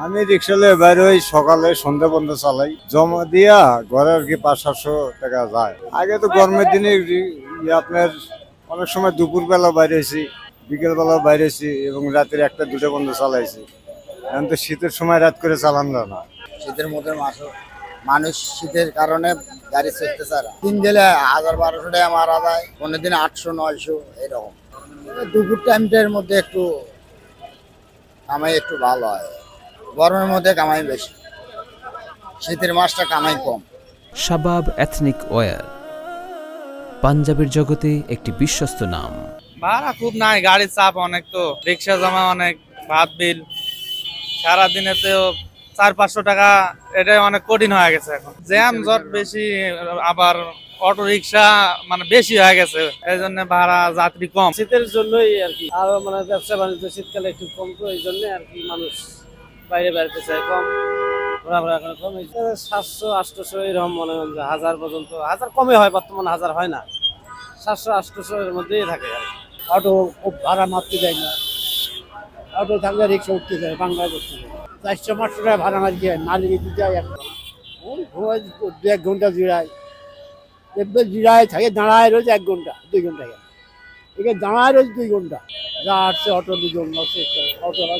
আমি রিক্সা নিয়ে বাইরে ওই সকালে সন্ধ্যা পর্যন্ত চালাই, জমা দিয়া ঘরে আর কি 500-700 টাকা যায়। আগে তো গরমের দিনে আপনার অনেক সময় দুপুর বেলা বাইরে হয়েছি, বিকেল বেলা বাইরে হয়েছি এবং রাতের 1টা-2টা পর্যন্ত চালাইছি। এখন তো শীতের সময় রাত করে চালান যায় না। শীতের মধ্যে মানুষ শীতের কারণে গাড়ি চলতে চায় না। দিন গেলে 1000-1200 টাকা মারা যায়, পনেরো দিন 800-900 এরকম। দুপুর টাইমটার মধ্যে একটু কামাই একটু ভালো হয়, গরমের মধ্যে কামাই বেশি, শীতের মাসটা কামাই কম। শাবাব এথনিক ওয়্যার পাঞ্জাবের জগতে একটি বিশ্বস্ত নাম। ভাড়া খুব নাই, গাড়ির চাপ অনেক, তো রিক্সা জমা অনেক, ভাত বিল সারাদিনে তো 400-500 টাকা, এটাই অনেক কঠিন হয়ে গেছে এখন। জ্যাম জট বেশি, আবার অটো রিক্সা মানে বেশি হয়ে গেছে, এই জন্য ভাড়া যাত্রী কম। শীতের জন্যই আর কি, আরো মানে ব্যবসা বাণিজ্য শীতকালে একটু কম, তো এই জন্য আর কি মানুষ বাইরে বেরোতে চায় কম, ঘোরাফেরা করে কম। 700-800 এরকম মনে হয়, 1000 পর্যন্ত, 1000 কমে হয়, বর্তমানে 1000 হয় না, 700-800 এর মধ্যেই থাকে আর কি। অটো খুব ভাড়া মারতে দেয় না, অটো থাকলে রিক্সা উঠতে যায়, বাংলায় করতে যায়। 400-500 টাকা ভাড়া মারি যায়, মালিক দিতে যায় একটা। ওই ঘুমায় 1 ঘন্টা জিরায়, দেখবে জিরায় থাকে, দাঁড়ায় রোজ 1 ঘন্টা 2 ঘন্টা গেল, এখানে দাঁড়ায় রোজ 2 ঘন্টা। যা আসছে অটো 2 জন আছে, অটোরা